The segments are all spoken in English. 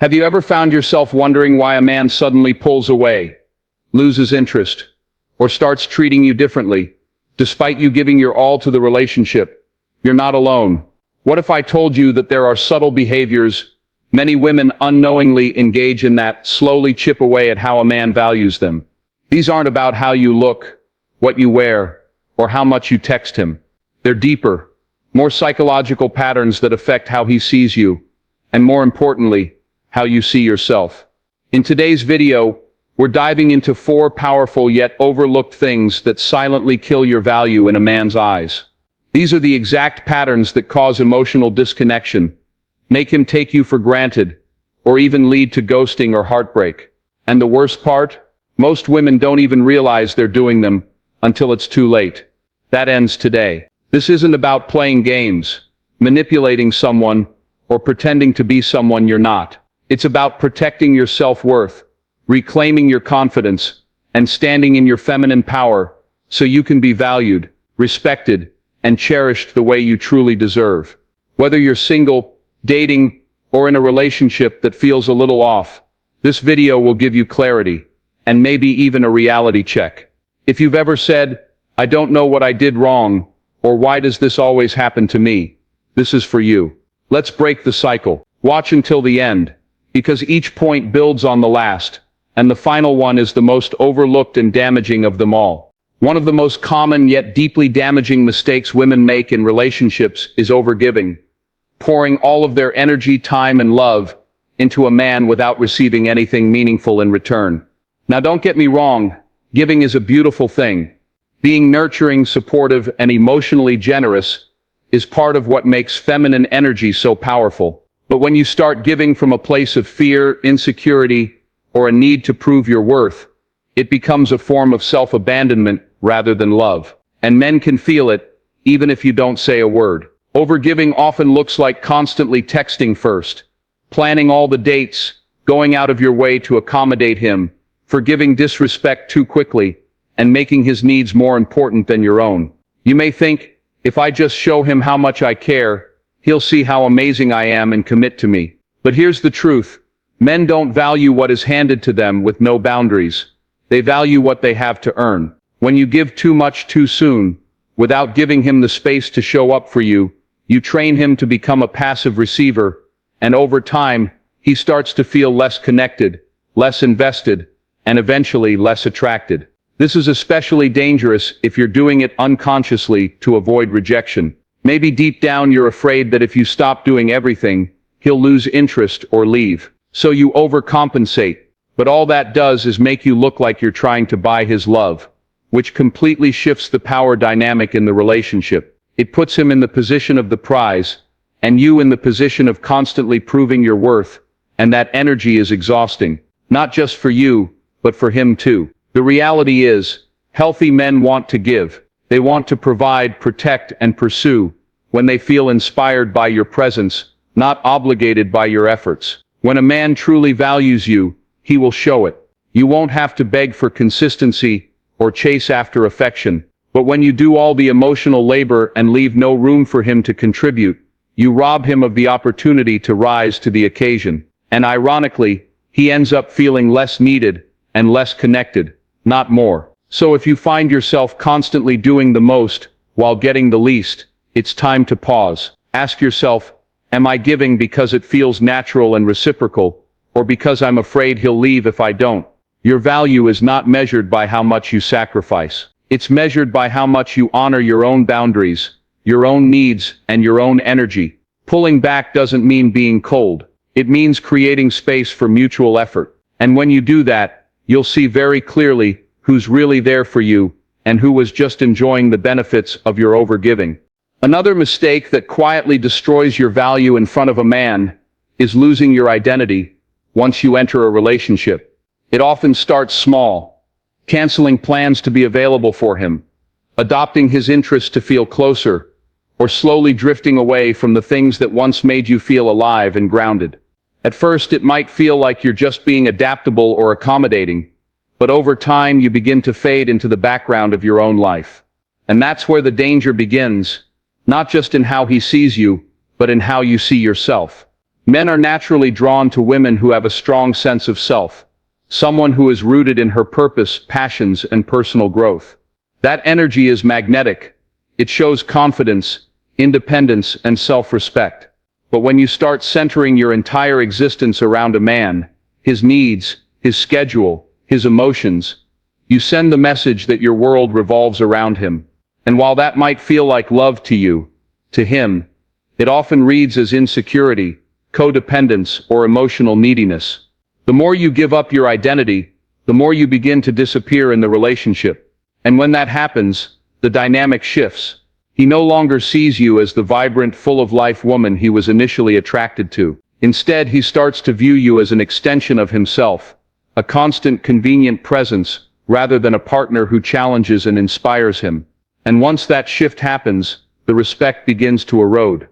Have you ever found yourself wondering why a man suddenly pulls away, loses interest, or starts treating you differently, despite you giving your all to the relationship? You're not alone. What if I told you that there are subtle behaviors many women unknowingly engage in that slowly chip away at how a man values them? These aren't about how you look, what you wear, or how much you text him. They're deeper, more psychological patterns that affect how he sees you, and more importantly, how you see yourself. In today's video, we're diving into 4 powerful yet overlooked things that silently kill your value in a man's eyes. These are the exact patterns that cause emotional disconnection, make him take you for granted, or even lead to ghosting or heartbreak. And the worst part? Most women don't even realize they're doing them until it's too late. That ends today. This isn't about playing games, manipulating someone, or pretending to be someone you're not. It's about protecting your self-worth, reclaiming your confidence, and standing in your feminine power so you can be valued, respected, and cherished the way you truly deserve. Whether you're single, dating, or in a relationship that feels a little off, this video will give you clarity, and maybe even a reality check. If you've ever said, "I don't know what I did wrong," or "Why does this always happen to me?" this is for you. Let's break the cycle. Watch until the end, because each point builds on the last, and the final one is the most overlooked and damaging of them all. One of the most common yet deeply damaging mistakes women make in relationships is overgiving, pouring all of their energy, time, and love into a man without receiving anything meaningful in return. Now don't get me wrong, giving is a beautiful thing. Being nurturing, supportive, and emotionally generous is part of what makes feminine energy so powerful. But when you start giving from a place of fear, insecurity, or a need to prove your worth, it becomes a form of self-abandonment rather than love. And men can feel it, even if you don't say a word. Overgiving often looks like constantly texting first, planning all the dates, going out of your way to accommodate him, forgiving disrespect too quickly, and making his needs more important than your own. You may think, if I just show him how much I care, he'll see how amazing I am and commit to me. But here's the truth. Men don't value what is handed to them with no boundaries. They value what they have to earn. When you give too much too soon, without giving him the space to show up for you, you train him to become a passive receiver, and over time, he starts to feel less connected, less invested, and eventually less attracted. This is especially dangerous if you're doing it unconsciously to avoid rejection. Maybe deep down you're afraid that if you stop doing everything, he'll lose interest or leave. So you overcompensate. But all that does is make you look like you're trying to buy his love, which completely shifts the power dynamic in the relationship. It puts him in the position of the prize, and you in the position of constantly proving your worth, and that energy is exhausting. Not just for you, but for him too. The reality is, healthy men want to give. They want to provide, protect, and pursue when they feel inspired by your presence, not obligated by your efforts. When a man truly values you, he will show it. You won't have to beg for consistency or chase after affection. But when you do all the emotional labor and leave no room for him to contribute, you rob him of the opportunity to rise to the occasion. And ironically, he ends up feeling less needed and less connected, not more. So if you find yourself constantly doing the most while getting the least, it's time to pause. Ask yourself, am I giving because it feels natural and reciprocal, or because I'm afraid he'll leave if I don't? Your value is not measured by how much you sacrifice. It's measured by how much you honor your own boundaries, your own needs, and your own energy. Pulling back doesn't mean being cold. It means creating space for mutual effort. And when you do that, you'll see very clearly who's really there for you, and who was just enjoying the benefits of your overgiving. Another mistake that quietly destroys your value in front of a man is losing your identity once you enter a relationship. It often starts small, canceling plans to be available for him, adopting his interests to feel closer, or slowly drifting away from the things that once made you feel alive and grounded. At first, it might feel like you're just being adaptable or accommodating, but over time you begin to fade into the background of your own life. And that's where the danger begins, not just in how he sees you, but in how you see yourself. Men are naturally drawn to women who have a strong sense of self, someone who is rooted in her purpose, passions, and personal growth. That energy is magnetic. It shows confidence, independence, and self-respect. But when you start centering your entire existence around a man, his needs, his schedule, his emotions, you send the message that your world revolves around him. And while that might feel like love to you, to him, it often reads as insecurity, codependence, or emotional neediness. The more you give up your identity, the more you begin to disappear in the relationship. And when that happens, the dynamic shifts. He no longer sees you as the vibrant, full-of-life woman he was initially attracted to. Instead, he starts to view you as an extension of himself, a constant, convenient presence, rather than a partner who challenges and inspires him. And once that shift happens, the respect begins to erode.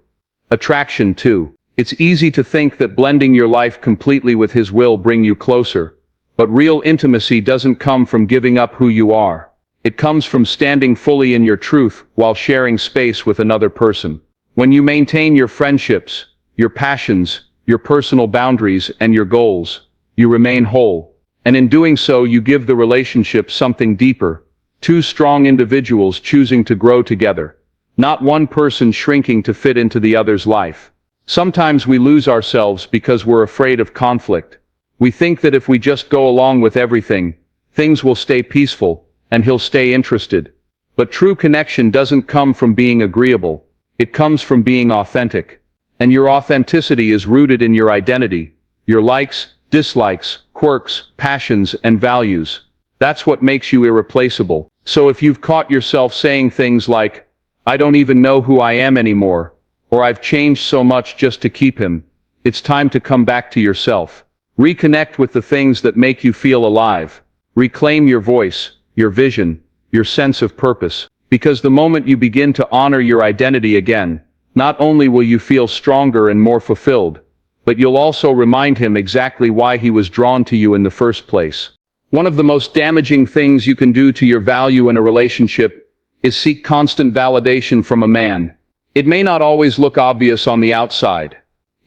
Attraction, too. It's easy to think that blending your life completely with his will bring you closer. But real intimacy doesn't come from giving up who you are. It comes from standing fully in your truth while sharing space with another person. When you maintain your friendships, your passions, your personal boundaries, and your goals, you remain whole. And in doing so, you give the relationship something deeper. Two strong individuals choosing to grow together. Not one person shrinking to fit into the other's life. Sometimes we lose ourselves because we're afraid of conflict. We think that if we just go along with everything, things will stay peaceful, and he'll stay interested. But true connection doesn't come from being agreeable. It comes from being authentic. And your authenticity is rooted in your identity, your likes, dislikes, quirks, passions, and values. That's what makes you irreplaceable. So if you've caught yourself saying things like, "I don't even know who I am anymore," or "I've changed so much just to keep him," it's time to come back to yourself. Reconnect with the things that make you feel alive. Reclaim your voice, your vision, your sense of purpose. Because the moment you begin to honor your identity again, not only will you feel stronger and more fulfilled, but you'll also remind him exactly why he was drawn to you in the first place. One of the most damaging things you can do to your value in a relationship is seek constant validation from a man. It may not always look obvious on the outside.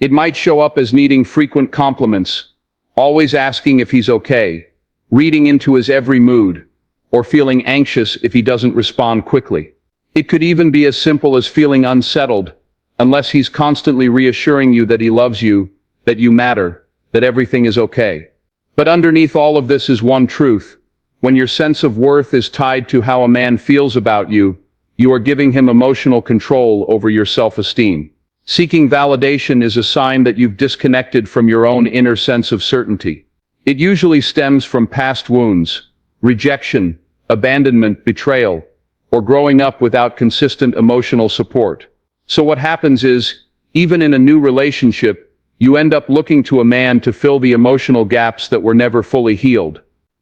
It might show up as needing frequent compliments, always asking if he's okay, reading into his every mood, or feeling anxious if he doesn't respond quickly. It could even be as simple as feeling unsettled, unless he's constantly reassuring you that he loves you, that you matter, that everything is okay. But underneath all of this is one truth. When your sense of worth is tied to how a man feels about you, you are giving him emotional control over your self-esteem. Seeking validation is a sign that you've disconnected from your own inner sense of certainty. It usually stems from past wounds, rejection, abandonment, betrayal, or growing up without consistent emotional support. So what happens is, even in a new relationship, you end up looking to a man to fill the emotional gaps that were never fully healed.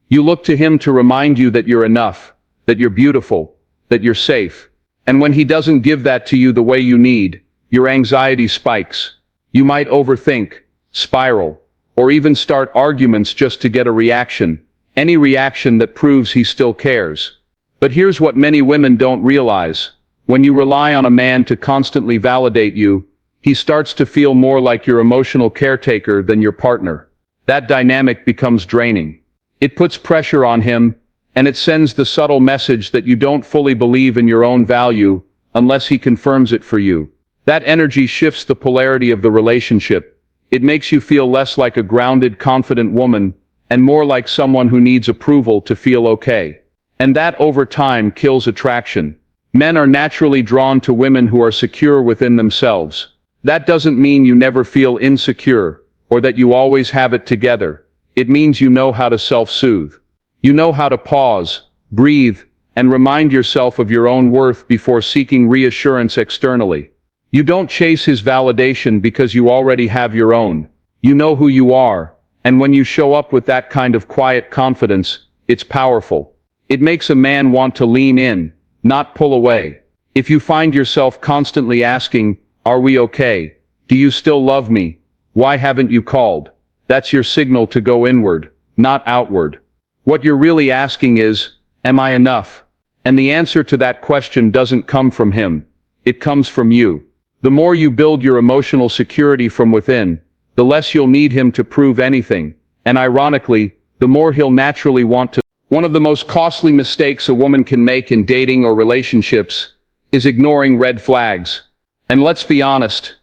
You look to him to remind you that you're enough, that you're beautiful, that you're safe. And when he doesn't give that to you the way you need, your anxiety spikes. You might overthink, spiral, or even start arguments just to get a reaction, any reaction that proves he still cares. But here's what many women don't realize. When you rely on a man to constantly validate you, he starts to feel more like your emotional caretaker than your partner. That dynamic becomes draining. It puts pressure on him, and it sends the subtle message that you don't fully believe in your own value unless he confirms it for you. That energy shifts the polarity of the relationship. It makes you feel less like a grounded, confident woman, and more like someone who needs approval to feel okay. And that over time kills attraction. Men are naturally drawn to women who are secure within themselves. That doesn't mean you never feel insecure, or that you always have it together. It means you know how to self-soothe. You know how to pause, breathe, and remind yourself of your own worth before seeking reassurance externally. You don't chase his validation because you already have your own. You know who you are, and when you show up with that kind of quiet confidence, it's powerful. It makes a man want to lean in, not pull away. If you find yourself constantly asking, "Are we okay? Do you still love me? Why haven't you called?" That's your signal to go inward, not outward. What you're really asking is, "Am I enough?" And the answer to that question doesn't come from him. It comes from you. The more you build your emotional security from within, the less you'll need him to prove anything. And ironically, the more he'll naturally want to. One of the most costly mistakes a woman can make in dating or relationships is ignoring red flags. And let's be honest,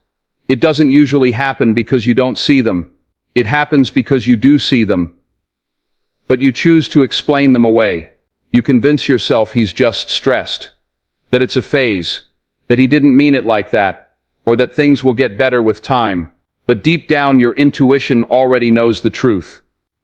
it doesn't usually happen because you don't see them. It happens because you do see them. But you choose to explain them away. You convince yourself he's just stressed, that it's a phase, that he didn't mean it like that, or that things will get better with time. But deep down, your intuition already knows the truth.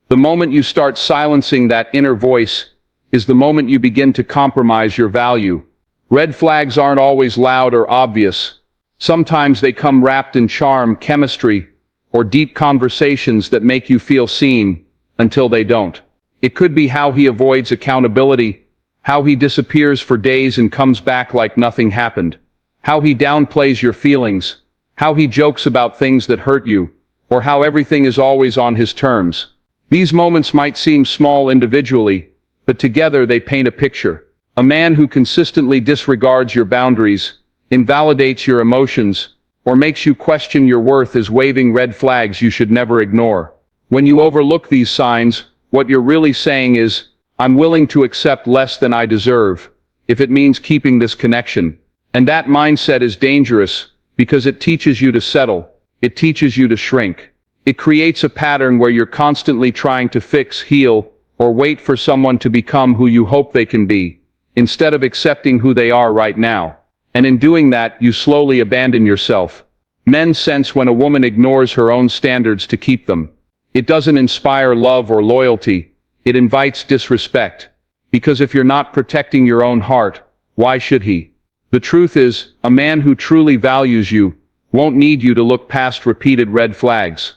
The moment you start silencing that inner voice is the moment you begin to compromise your value. Red flags aren't always loud or obvious. Sometimes they come wrapped in charm, chemistry, or deep conversations that make you feel seen until they don't. It could be how he avoids accountability, how he disappears for days and comes back like nothing happened, how he downplays your feelings, how he jokes about things that hurt you, or how everything is always on his terms. These moments might seem small individually, but together they paint a picture. A man who consistently disregards your boundaries, invalidates your emotions, or makes you question your worth is waving red flags you should never ignore. When you overlook these signs, what you're really saying is, I'm willing to accept less than I deserve, if it means keeping this connection. And that mindset is dangerous, because it teaches you to settle. It teaches you to shrink. It creates a pattern where you're constantly trying to fix, heal, or wait for someone to become who you hope they can be, instead of accepting who they are right now. And in doing that, you slowly abandon yourself. Men sense when a woman ignores her own standards to keep them. It doesn't inspire love or loyalty. It invites disrespect. Because if you're not protecting your own heart, why should he? The truth is, a man who truly values you won't need you to look past repeated red flags.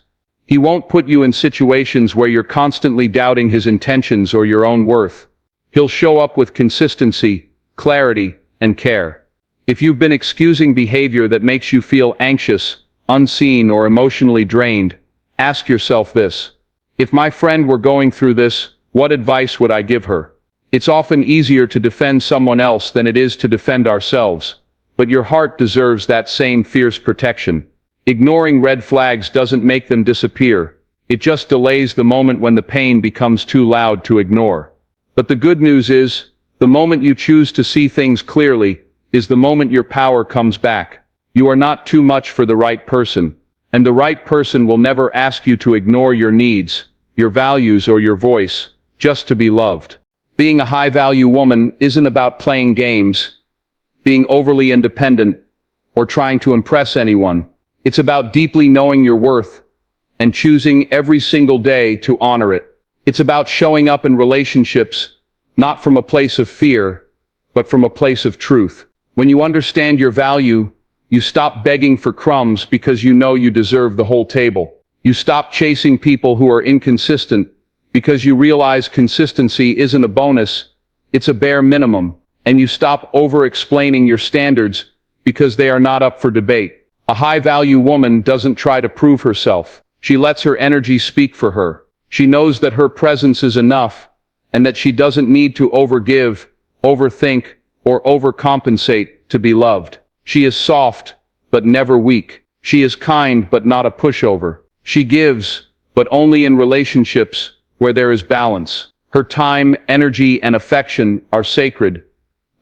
He won't put you in situations where you're constantly doubting his intentions or your own worth. He'll show up with consistency, clarity, and care. If you've been excusing behavior that makes you feel anxious, unseen, or emotionally drained, ask yourself this. If my friend were going through this, what advice would I give her? It's often easier to defend someone else than it is to defend ourselves, but your heart deserves that same fierce protection. Ignoring red flags doesn't make them disappear. It just delays the moment when the pain becomes too loud to ignore. But the good news is, the moment you choose to see things clearly, is the moment your power comes back. You are not too much for the right person, and the right person will never ask you to ignore your needs, your values, or your voice, just to be loved. Being a high-value woman isn't about playing games, being overly independent, or trying to impress anyone. It's about deeply knowing your worth and choosing every single day to honor it. It's about showing up in relationships, not from a place of fear, but from a place of truth. When you understand your value, you stop begging for crumbs because you know you deserve the whole table. You stop chasing people who are inconsistent because you realize consistency isn't a bonus, it's a bare minimum. And you stop over-explaining your standards because they are not up for debate. A high-value woman doesn't try to prove herself. She lets her energy speak for her. She knows that her presence is enough, and that she doesn't need to overgive, overthink, or overcompensate to be loved. She is soft, but never weak. She is kind, but not a pushover. She gives, but only in relationships where there is balance. Her time, energy, and affection are sacred,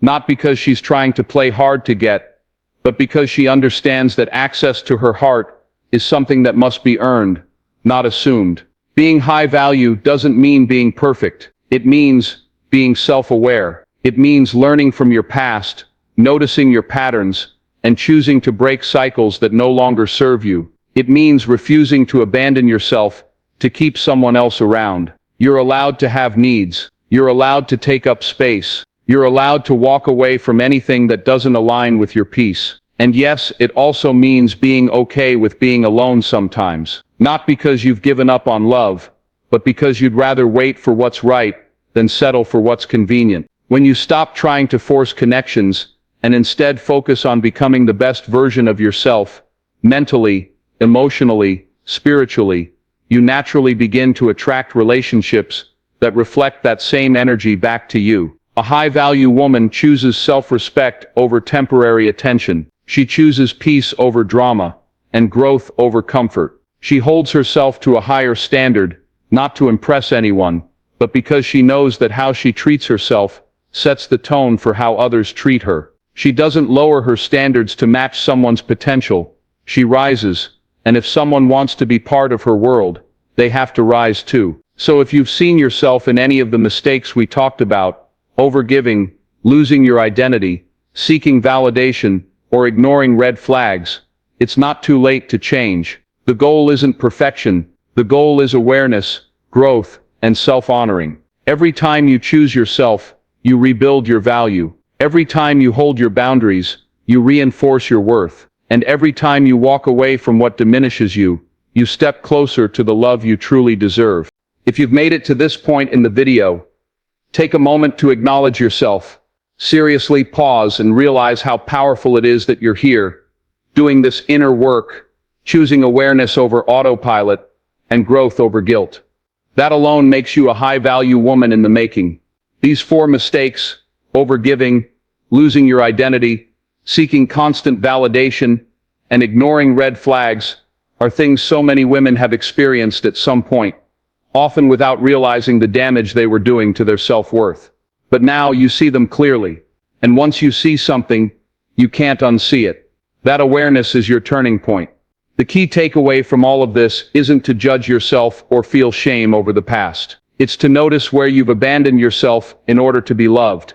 not because she's trying to play hard to get, but because she understands that access to her heart is something that must be earned, not assumed. Being high value doesn't mean being perfect. It means being self-aware. It means learning from your past, noticing your patterns, and choosing to break cycles that no longer serve you. It means refusing to abandon yourself to keep someone else around. You're allowed to have needs. You're allowed to take up space. You're allowed to walk away from anything that doesn't align with your peace. And yes, it also means being okay with being alone sometimes. Not because you've given up on love, but because you'd rather wait for what's right than settle for what's convenient. When you stop trying to force connections and instead focus on becoming the best version of yourself, mentally, emotionally, spiritually, you naturally begin to attract relationships that reflect that same energy back to you. A high-value woman chooses self-respect over temporary attention. She chooses peace over drama and growth over comfort. She holds herself to a higher standard, not to impress anyone, but because she knows that how she treats herself sets the tone for how others treat her. She doesn't lower her standards to match someone's potential. She rises, and if someone wants to be part of her world, they have to rise too. So if you've seen yourself in any of the mistakes we talked about, overgiving, losing your identity, seeking validation, or ignoring red flags, it's not too late to change. The goal isn't perfection. The goal is awareness, growth, and self-honoring. Every time you choose yourself, you rebuild your value. Every time you hold your boundaries, you reinforce your worth. And every time you walk away from what diminishes you, you step closer to the love you truly deserve. If you've made it to this point in the video, take a moment to acknowledge yourself. Seriously pause and realize how powerful it is that you're here, doing this inner work, choosing awareness over autopilot, and growth over guilt. That alone makes you a high-value woman in the making. These 4 mistakes, overgiving, losing your identity, seeking constant validation, and ignoring red flags, are things so many women have experienced at some point, often without realizing the damage they were doing to their self-worth. But now you see them clearly, and once you see something, you can't unsee it. That awareness is your turning point. The key takeaway from all of this isn't to judge yourself or feel shame over the past. It's to notice where you've abandoned yourself in order to be loved,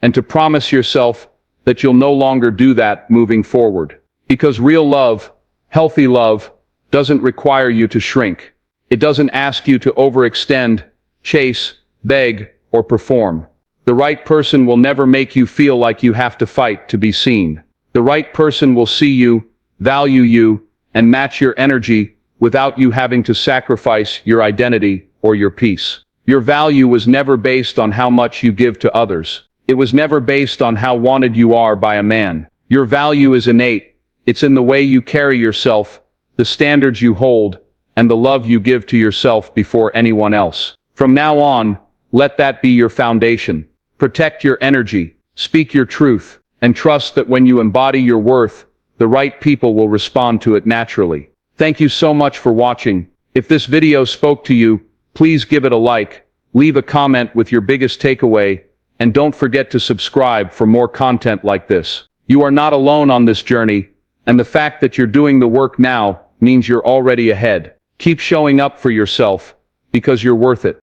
and to promise yourself that you'll no longer do that moving forward. Because real love, healthy love, doesn't require you to shrink. It doesn't ask you to overextend, chase, beg, or perform. The right person will never make you feel like you have to fight to be seen. The right person will see you, value you, and match your energy without you having to sacrifice your identity or your peace. Your value was never based on how much you give to others. It was never based on how wanted you are by a man. Your value is innate. It's in the way you carry yourself, the standards you hold, and the love you give to yourself before anyone else. From now on, let that be your foundation. Protect your energy, speak your truth, and trust that when you embody your worth, the right people will respond to it naturally. Thank you so much for watching. If this video spoke to you, please give it a like, leave a comment with your biggest takeaway, and don't forget to subscribe for more content like this. You are not alone on this journey, and the fact that you're doing the work now means you're already ahead. Keep showing up for yourself, because you're worth it.